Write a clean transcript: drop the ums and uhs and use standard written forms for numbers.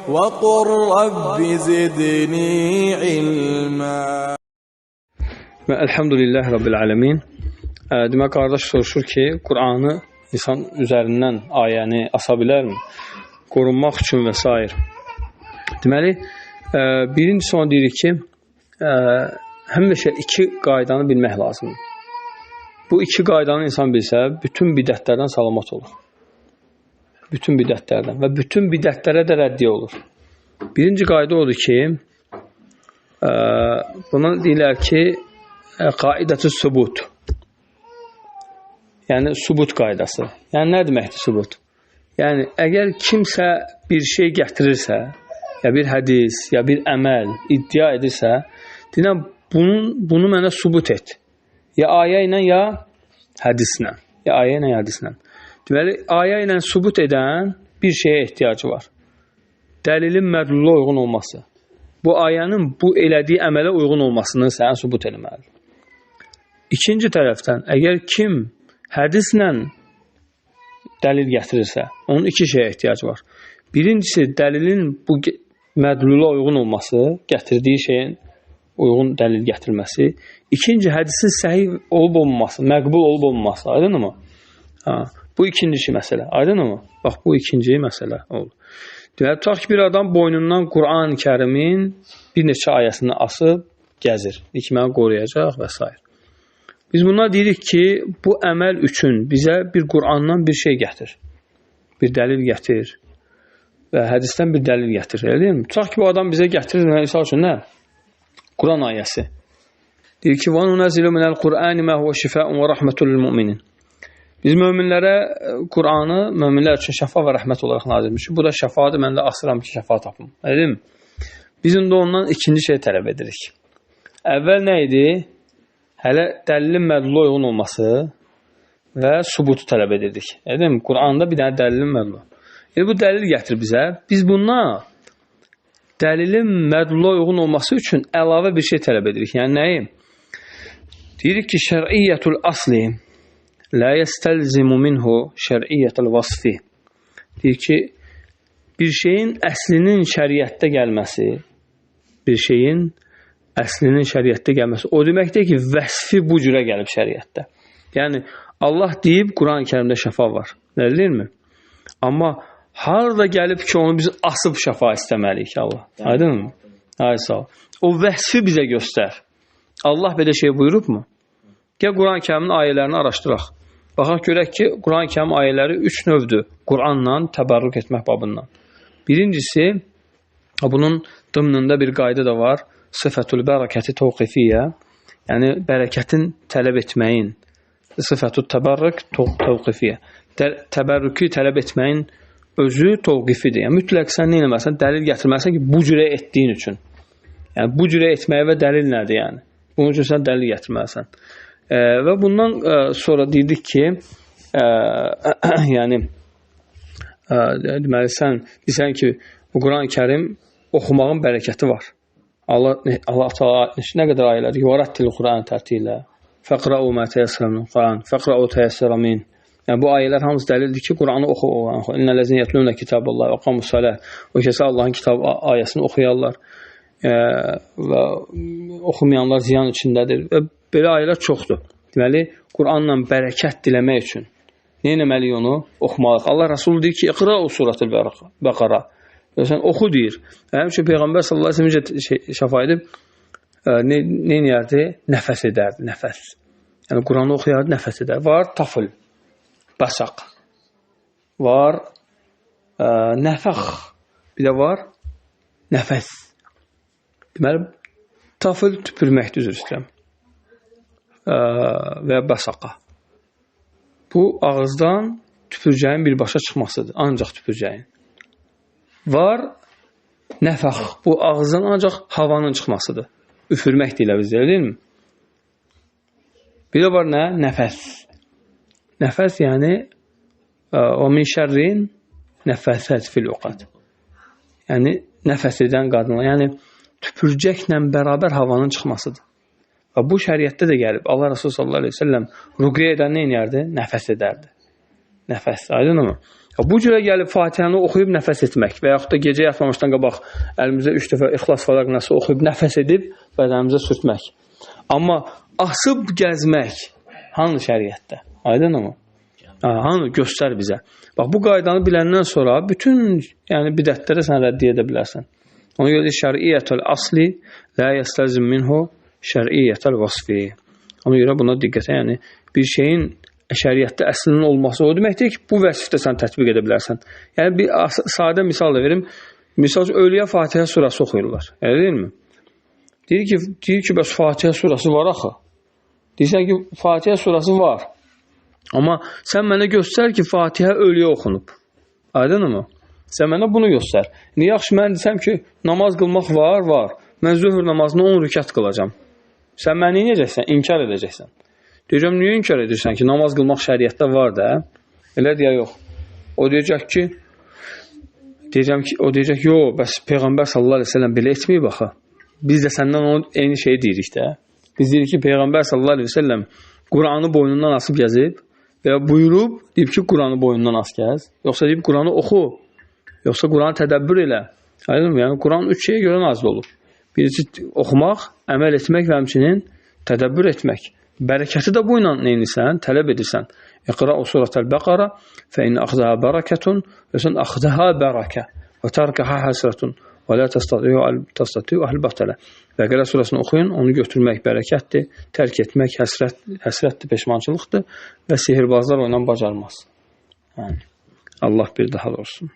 وقل رب زدني علما. Və elhamdülillah Rabbil alemin. Demək, qardaş soruşur ki, Qur'anı insan üzərindən ayəni asa bilərmi? Qorunmaq üçün və s. Deməli, birincisi onu deyirik ki, həmişə iki qaydanı bilmək lazımdır. Bu iki qaydanı insan bilsə, bütün bidətlərdən salamat olur. Bütün bidətlərdən və bütün bidətlərə də rəddiyə olur. Birinci qayda odur ki, buna deyirlər ki, qaidətü sübut. Yəni, sübut qaydası. Yəni, nə deməkdir sübut? Yəni, əgər kimsə bir şey gətirirsə, ya bir hədis, ya bir əməl iddia edirsə, deyirəm, bunu mənə sübut et. Ya ayə ilə, ya hədislə. Ya ayə ilə, ya hədislə. Deməli, ayə ilə sübut edən bir şeyə ehtiyacı var. Dəlilin mədlula uyğun olması. Bu ayənin bu elədiyi əmələ uyğun olmasını sənə sübut eləməlidir. İkinci tərəfdən, əgər kim hədislə dəlil gətirirsə, onun iki şeyə ehtiyacı var. Birincisi, dəlilin bu mədlula uyğun olması, gətirdiyi şeyin uyğun dəlil gətirməsi. İkinci, hədisin səhih olub-olmaması, məqbul olub-olmaması. Aydın mı? Bu ikinci məsələ. Aydın mı? Bax, bu ikinci məsələ olur. Deməli, tutaq ki, bir adam boynundan Qur'an-ı Kərimin bir neçə ayəsini asıb gəzir. İlk məni qoruyacaq və s. Biz bunlar deyirik ki, bu əməl üçün bizə bir Qur'andan bir şey gətir. Bir dəlil gətir. Və hədisdən bir dəlil gətir. Elə deyil mi? Tutaq ki, bu adam bizə gətirir, misal üçün nə? Quran ayəsi. Deyir ki, وَنُنَزِلُ مِنَ الْقُرْآنِ مَا هُوَ شِفَاءٌ وَرَحْمَةٌ لِلْمُؤْمِنِينَ. Biz möminlərə Qur'anı möminlər üçün şəfa və rəhmət olaraq nazil etmişik. Bu da şəfadır, mən də asıram ki, şəfa tapım. Elə deyil mi? Biz indi ondan ikinci şey tələb edirik. Əvvəl nə idi? Hələ dəlilin mədlula uyğun olması və subutu tələb edirdik. Elə deyil mi? Qur'anda bir dənə dəlilin mədlula. Yəni, bu dəlil gətir bizə. Biz bundan dəlilin mədlula uyğun olması üçün əlavə bir şey tələb edirik. Yəni, nəyi? Deyirik ki, şər'iyyətul asli la yestəlzimu minhu şər'iyyətul vasfi. Deyir ki, bir şeyin əslinin şəriətdə gəlməsi, o deməkdir ki, vəsfi bu cürə gəlib şəriətdə. Yəni, Allah deyib, Quran-ı Kərimdə şəfa var. Nə deyilmi? Amma harada gəlib ki, onu biz asıb şəfa istəməliyik ki, Allah. Aydın mı? Ay, sağ ol. O vəsfi bizə göstər. Allah belə şey buyurubmu? Gəl Quran-ı Kərimin ayələrini araşdıraq. Baxaq görək ki, Quran-ı Kərim ayələri 3 növdür Quranla təbərrük etmək babından. Birincisi, bunun dımnında bir qayda da var. Sıfətul bərəkəti təvqifiyyə. Yəni, bərəkətin tələb etməyin. Sıfətul təbərrük təvqifiyyə. Təbərrüki tələb etməyin özü təvqifidir. Yəni, mütləq sən nə eləməsən, dəlil gətirməsən ki, bu cürə etdiyin üçün. Yəni, bu cürə etməyə və dəlil nədir yəni? Bunun üçün sən dəlil gətirməlisən. Və bundan sonra deyirdik ki, yəni, deməli, sən deyirsən ki, bu Quran-ı Kərim oxumağın bərəkəti var. Allah Teala nə qədər ayələr yuvarattil Quran tərtilə fəqra'u mə təyəssərə min Quran fəqra'u təyəssərə min. Yəni bu ayələr hamısı dəlildir ki, Quranı oxu. İnnellezine yetluna kitaballahi və qamussalah. O kəsə Allahın kitab ayəsini oxuyarlar və oxumayanlar ziyan içindədir. Və belə ayələr çoxdur. Deməli, Quranla bərəkət diləmək üçün nə etməliyik onu? Oxumalıyıq. Allah Rasulü deyir ki, iqra'u suratul Bəqara. Sən oxu deyir. Həmişə Peyğəmbər sallallahu əleyhi və səlləm şəfa edib nə edərdi? Nəfəs edərdi, nəfəs. Yəni Quranı oxuyardı, nəfəs edərdi. Var tafıl, basaq. Var nəfəx. Bir də var nəfəs. Deməli, tafıl tüpürməkdir, üzr istəyirəm. Və basaqa. Bu ağızdan tüpürcəyin birbaşa çıxmasıdır. Ancaq tüpürcəyin. Var nəfəx. Bu ağızdan ancaq havanın çıxmasıdır. Üfürmək deyilə bizdə, deyil mi? Bir də var nə? Nəfəs. Nəfəs yəni o min şərrin nəfəsət fil uqad. Yəni nəfəs edən qadınlar. Yəni tüpürcəklə bərabər havanın çıxmasıdır. Və bu şəriətdə də gəlib. Allah Resulü sallallahu aleyhi ve sellem ruqyə edən nə edərdi? Nəfəs edərdi. Nəfəs, aydın mı? Bu cürə gəlib Fatihəni oxuyub nəfəs etmək və yaxud da gecə yatmamışdan qabaq əlimizə 3 dəfə İxlas Falaq Nəsi oxuyub nəfəs edib bədənimizə sürtmək. Amma asıb gəzmək hanı şəriətdə? Aydın mı? Hanı göstər bizə. Bax, bu qaydanı biləndən sonra bütün bidətlərə sən rəddiyə edə bilərsən. Ona görə şəriyyətəl asli la yəstəzim minhu şəriyyətəl vasfi. Ona görə buna diqqətə, bir şeyin şəriətdə əslinin olması o deməkdir ki, bu vəsifdə sən tətbiq edə bilərsən. Bir sadə misal da verim. Misal üçün, Övliya Fatihə surası oxuyurlar. Elə deyilmi? Deyir ki, bəs Fatihə surası var axı. Deyirsən ki, Fatihə surası var. Amma sən mənə göstər ki, Fatihə Övliya oxunub. Aydın mı? Sən mənə bunu göstər. Yaxşı, mən desəm ki, namaz qılmaq var, var. Mən zöhr namazını 10 rükət qılacam. Sən məni necəksən? İnkar edəcəksən. Deyəcəm, niyə inkar edirsən ki, namaz qılmaq şəriətdə var da? Elə deyə yox. O deyəcək ki, yox, bəs Peyğəmbər sallallahu aleyhi ve sellem belə etməyib axı. Biz də səndən onun eyni şeyi deyirik də. Biz deyirik ki, Peyğəmbər sallallahu aleyhi ve sellem Quranı boynundan asıb gəzib və buyurub, deyib ki, Quranı boynundan as gəz. Yoxsa deyib, Quranı oxu. Yoxsa Quranı tədəbbür elə. Yəni, Quran 3 şeyə görə nazil olub. Birisi oxumaq, əməl etmək və həmçinin tədəbbür etmək. Bərəkəti də bu ilə neynisən, tələb edirsən. İqra surətəl Bəqara fə in axzaha bərəkətun və sən axzaha bərəkə və tərkəhə həsrətun və lə təstatiyu əhl-bətələ. Bəqərə surəsini oxuyun, onu götürmək bərəkətdir, tərk etmək həsrətdir, peşmançılıqdır və sihirbazlar ondan bacarmaz. Allah bir daha olsun.